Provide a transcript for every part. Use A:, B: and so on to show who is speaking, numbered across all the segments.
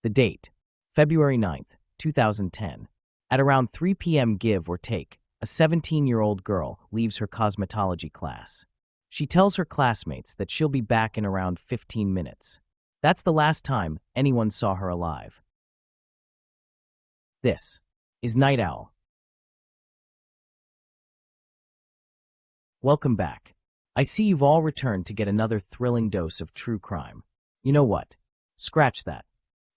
A: The date, February 9th, 2010. At around 3 p.m. give or take, a 17-year-old girl leaves her cosmetology class. She tells her classmates that she'll be back in around 15 minutes. That's the last time anyone saw her alive. This is Night Owl. Welcome back. I see you've all returned to get another thrilling dose of true crime. You know what? Scratch that.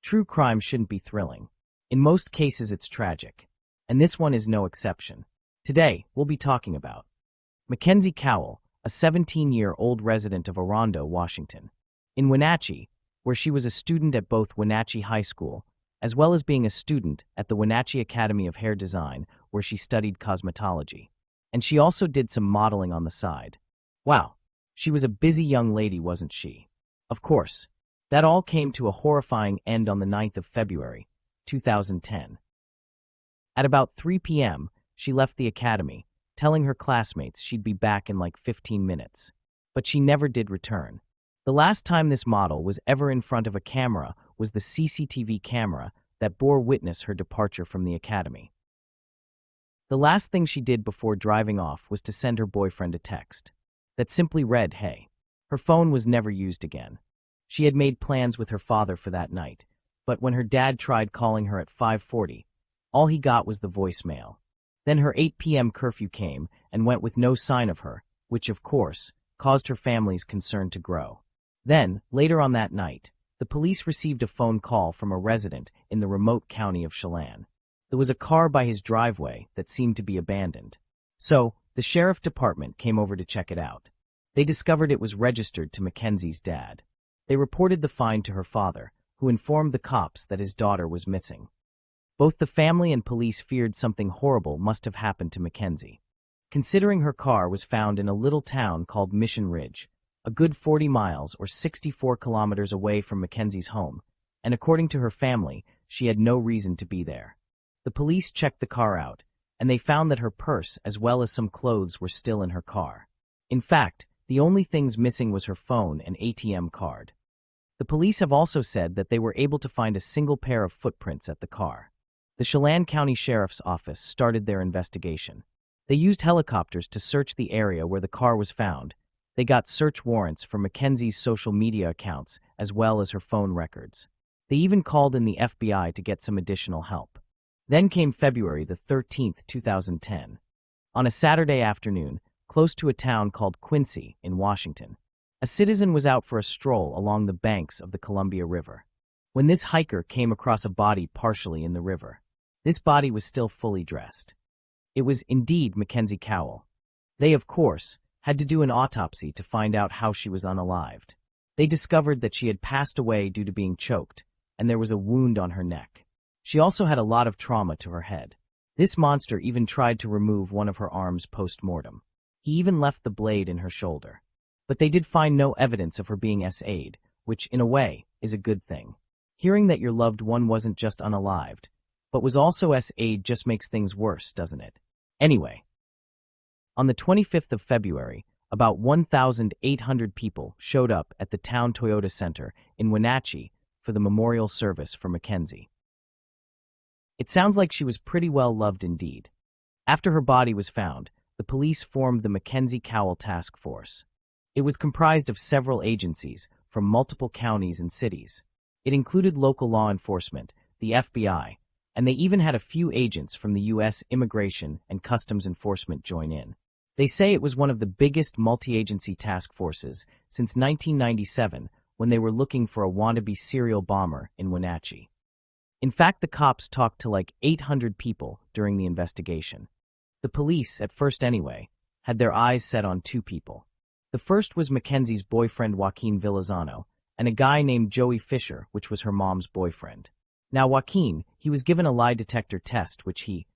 A: True crime shouldn't be thrilling. In most cases, it's tragic. And this one is no exception. Today, we'll be talking about Mackenzie Cowell, a 17-year-old resident of Orondo, Washington. In Wenatchee, where she was a student at both Wenatchee High School, as well as being a student at the Wenatchee Academy of Hair Design, where she studied cosmetology. And she also did some modeling on the side. Wow, she was a busy young lady, wasn't she? Of course, that all came to a horrifying end on the 9th of February, 2010. At about 3 p.m., she left the academy, telling her classmates she'd be back in like 15 minutes. But she never did return. The last time this model was ever in front of a camera was the CCTV camera that bore witness her departure from the academy. The last thing she did before driving off was to send her boyfriend a text that simply read, "Hey." Her phone was never used again. She had made plans with her father for that night, but when her dad tried calling her at 5:40, all he got was the voicemail. Then her 8 p.m. curfew came and went with no sign of her, which, of course, caused her family's concern to grow. Then, later on that night, the police received a phone call from a resident in the remote county of Chelan. There was a car by his driveway that seemed to be abandoned. So, the sheriff department came over to check it out. They discovered it was registered to Mackenzie's dad. They reported the find to her father, who informed the cops that his daughter was missing. Both the family and police feared something horrible must have happened to Mackenzie. Considering her car was found in a little town called Mission Ridge, a good 40 miles or 64 kilometers away from Mackenzie's home, and according to her family, she had no reason to be there. The police checked the car out, and they found that her purse as well as some clothes were still in her car. In fact, the only things missing was her phone and ATM card. The police have also said that they were able to find a single pair of footprints at the car. The Chelan County Sheriff's Office started their investigation. They used helicopters to search the area where the car was found. They got search warrants for Mackenzie's social media accounts as well as her phone records. They even called in the FBI to get some additional help. Then came February the 13th, 2010. On a Saturday afternoon, close to a town called Quincy in Washington, a citizen was out for a stroll along the banks of the Columbia River, when this hiker came across a body partially in the river. This body was still fully dressed. It was indeed Mackenzie Cowell. They, of course, had to do an autopsy to find out how she was unalived. They discovered that she had passed away due to being choked, and there was a wound on her neck. She also had a lot of trauma to her head. This monster even tried to remove one of her arms post-mortem. He even left the blade in her shoulder. But they did find no evidence of her being SA'd, which, in a way, is a good thing. Hearing that your loved one wasn't just unalived, but was also SA'd just makes things worse, doesn't it? Anyway, on the 25th of February, about 1,800 people showed up at the town Toyota Center in Wenatchee for the memorial service for Mackenzie. It sounds like she was pretty well loved indeed. After her body was found, the police formed the Mackenzie Cowell Task Force. It was comprised of several agencies from multiple counties and cities. It included local law enforcement, the FBI, and they even had a few agents from the U.S. Immigration and Customs Enforcement join in. They say it was one of the biggest multi-agency task forces since 1997 when they were looking for a wannabe serial bomber in Wenatchee. In fact, the cops talked to like 800 people during the investigation. The police, at first anyway, had their eyes set on two people. The first was Mackenzie's boyfriend Joaquin Villazano, and a guy named Joey Fisher, which was her mom's boyfriend. Now Joaquin, he was given a lie detector test which he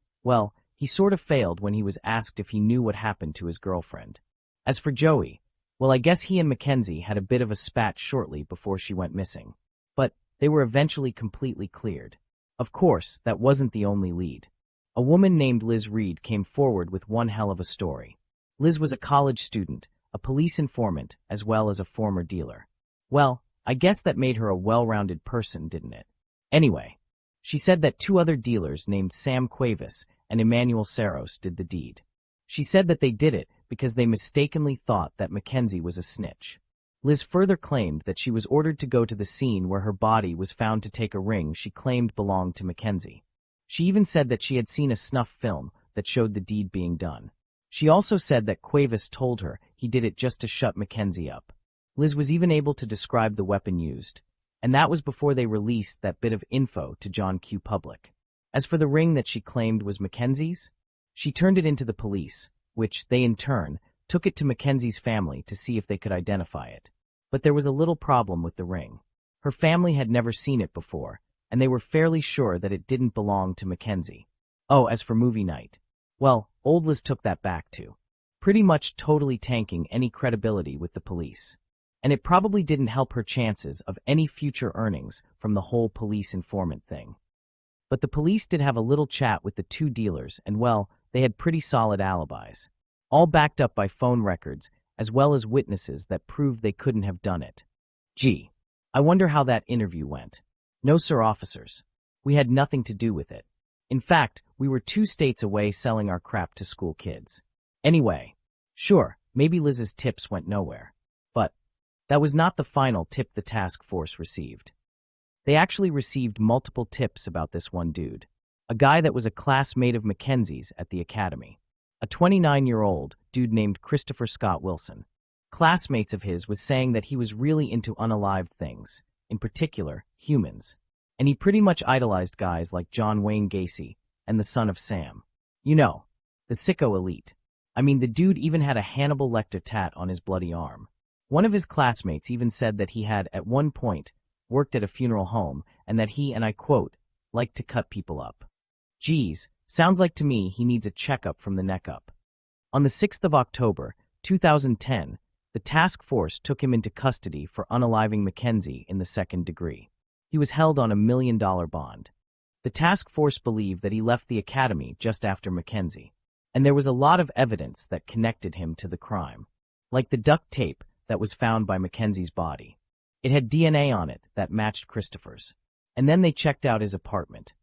A: sort of failed when he was asked if he knew what happened to his girlfriend. As for Joey, well, I guess he and Mackenzie had a bit of a spat shortly before she went missing. But they were eventually completely cleared. Of course, that wasn't the only lead. A woman named Liz Reed came forward with one hell of a story. Liz was a college student, a police informant, as well as a former dealer. Well, I guess that made her a well-rounded person, didn't it? Anyway, she said that two other dealers named Sam Cuevas and Emmanuel Saros did the deed. She said that they did it because they mistakenly thought that Mackenzie was a snitch. Liz further claimed that she was ordered to go to the scene where her body was found to take a ring she claimed belonged to Mackenzie. She even said that she had seen a snuff film that showed the deed being done. She also said that Cuevas told her he did it just to shut Mackenzie up. Liz was even able to describe the weapon used, and that was before they released that bit of info to John Q. Public. As for the ring that she claimed was Mackenzie's, she turned it into the police, which they in turn took it to Mackenzie's family to see if they could identify it. But there was a little problem with the ring. Her family had never seen it before, and they were fairly sure that it didn't belong to Mackenzie. Oh, as for movie night, well, old Liz took that back too, pretty much totally tanking any credibility with the police. And it probably didn't help her chances of any future earnings from the whole police informant thing. But the police did have a little chat with the two dealers, and well, they had pretty solid alibis, all backed up by phone records as well as witnesses that proved they couldn't have done it. Gee, I wonder how that interview went. No, sir, officers. We had nothing to do with it. In fact, we were 2 states away selling our crap to school kids. Anyway, sure, maybe Liz's tips went nowhere. But that was not the final tip the task force received. They actually received multiple tips about this one dude, a guy that was a classmate of Mackenzie's at the academy. A 29-year-old dude named Christopher Scott Wilson. Classmates of his was saying that he was really into unalived things, in particular, humans. And he pretty much idolized guys like John Wayne Gacy and the son of Sam. You know, the sicko elite. I mean, the dude even had a Hannibal Lecter tat on his bloody arm. One of his classmates even said that he had, at one point, worked at a funeral home and that he, and I quote, liked to cut people up. Geez, sounds like to me he needs a checkup from the neck up. On the 6th of October, 2010, the task force took him into custody for unaliving Mackenzie in the 2nd degree. He was held on $1 million bond. The task force believed that he left the academy just after Mackenzie, and there was a lot of evidence that connected him to the crime, like the duct tape that was found by Mackenzie's body. It had DNA on it that matched Christopher's. And then they checked out his apartment.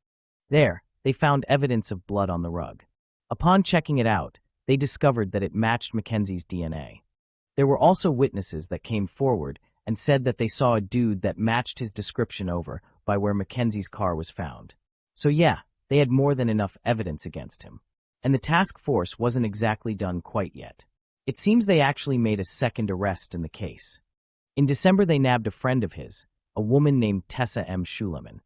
A: There, they found evidence of blood on the rug. Upon checking it out, they discovered that it matched Mackenzie's DNA. There were also witnesses that came forward and said that they saw a dude that matched his description over by where Mackenzie's car was found. So yeah, they had more than enough evidence against him. And the task force wasn't exactly done quite yet. It seems they actually made a second arrest in the case. In December, they nabbed a friend of his, a woman named Tessa M. Schuleman.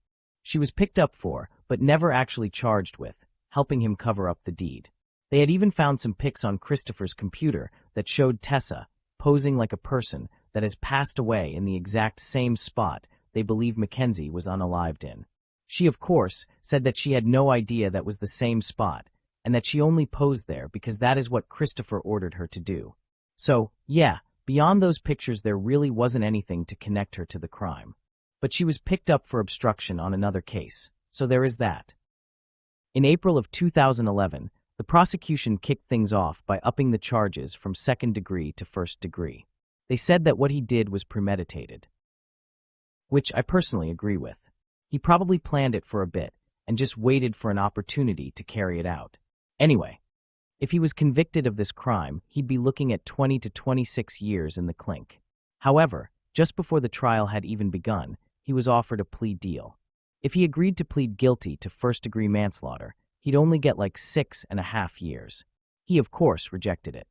A: She was picked up for, but never actually charged with, helping him cover up the deed. They had even found some pics on Christopher's computer that showed Tessa posing like a person that has passed away in the exact same spot they believe Mackenzie was unalived in. She, of course, said that she had no idea that was the same spot, and that she only posed there because that is what Christopher ordered her to do. So, yeah, beyond those pictures there really wasn't anything to connect her to the crime. But she was picked up for obstruction on another case, so there is that. In April of 2011, the prosecution kicked things off by upping the charges from 2nd degree to 1st degree. They said that what he did was premeditated, which I personally agree with. He probably planned it for a bit and just waited for an opportunity to carry it out. Anyway, if he was convicted of this crime, he'd be looking at 20 to 26 years in the clink. However, just before the trial had even begun, he was offered a plea deal. If he agreed to plead guilty to 1st-degree manslaughter, he'd only get like 6.5 years. He, of course, rejected it.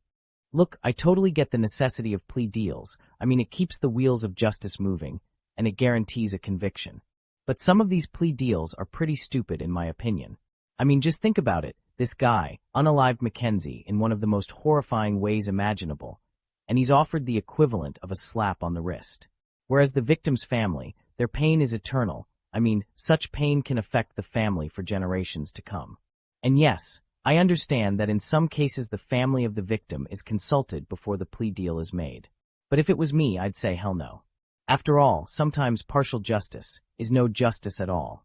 A: Look, I totally get the necessity of plea deals. I mean, it keeps the wheels of justice moving, and it guarantees a conviction. But some of these plea deals are pretty stupid in my opinion. I mean, just think about it. This guy unalived Mackenzie in one of the most horrifying ways imaginable, and he's offered the equivalent of a slap on the wrist. Whereas the victim's family, their pain is eternal. I mean, such pain can affect the family for generations to come. And yes, I understand that in some cases the family of the victim is consulted before the plea deal is made. But if it was me, I'd say hell no. After all, sometimes partial justice is no justice at all.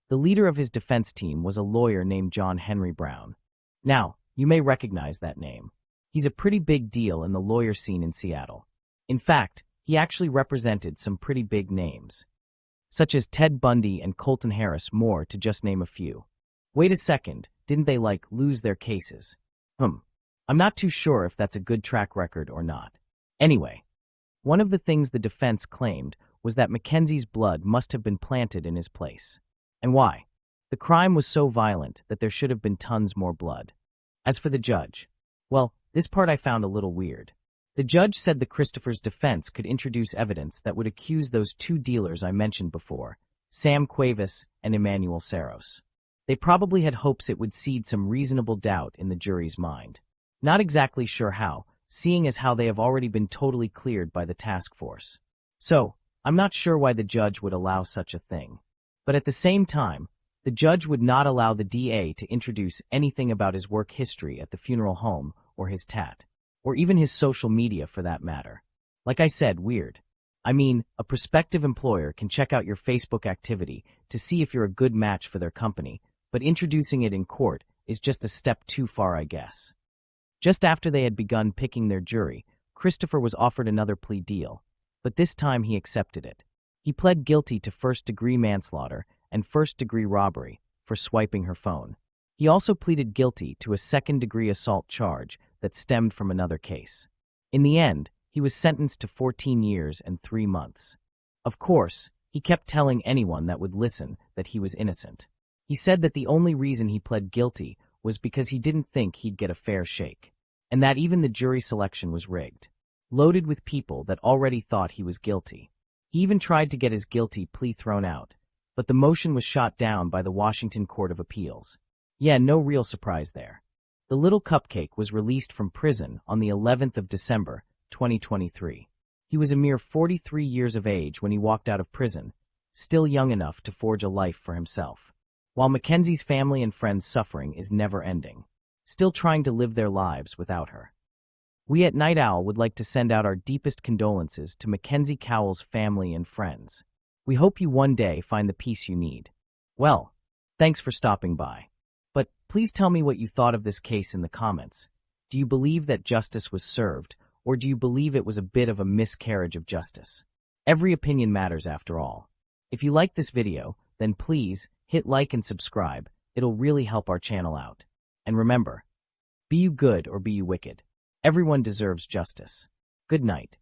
A: The leader of his defense team was a lawyer named John Henry Brown. Now, you may recognize that name. He's a pretty big deal in the lawyer scene in Seattle. In fact, he actually represented some pretty big names. such as Ted Bundy and Colton Harris Moore, to just name a few. Wait a second, didn't they lose their cases? I'm not too sure if that's a good track record or not. Anyway, one of the things the defense claimed was that Mackenzie's blood must have been planted in his place. And why? The crime was so violent that there should have been tons more blood. As for the judge, well, this part I found a little weird. The judge said the Christopher's defense could introduce evidence that would accuse those two dealers I mentioned before, Sam Cuevas and Emmanuel Saros. They probably had hopes it would seed some reasonable doubt in the jury's mind. Not exactly sure how, seeing as how they have already been totally cleared by the task force. So, I'm not sure why the judge would allow such a thing. But at the same time, the judge would not allow the DA to introduce anything about his work history at the funeral home or his tat, or even his social media for that matter. Like I said, weird. I mean, a prospective employer can check out your Facebook activity to see if you're a good match for their company, but introducing it in court is just a step too far, I guess. Just after they had begun picking their jury, Christopher was offered another plea deal, but this time he accepted it. He pled guilty to first-degree manslaughter and first-degree robbery for swiping her phone. He also pleaded guilty to a second-degree assault charge that stemmed from another case. In the end, he was sentenced to 14 years and 3 months. Of course, he kept telling anyone that would listen that he was innocent. He said that the only reason he pled guilty was because he didn't think he'd get a fair shake, and that even the jury selection was rigged, loaded with people that already thought he was guilty. He even tried to get his guilty plea thrown out, but the motion was shot down by the Washington Court of Appeals. Yeah, no real surprise there. The little cupcake was released from prison on the 11th of December, 2023. He was a mere 43 years of age when he walked out of prison, still young enough to forge a life for himself. While Mackenzie's family and friends' suffering is never ending, still trying to live their lives without her. We at Night Owl would like to send out our deepest condolences to Mackenzie Cowell's family and friends. We hope you one day find the peace you need. Well, thanks for stopping by. But please tell me what you thought of this case in the comments. Do you believe that justice was served, or do you believe it was a bit of a miscarriage of justice? Every opinion matters after all. If you like this video, then please hit like and subscribe. It'll really help our channel out. And remember, be you good or be you wicked, everyone deserves justice. Good night.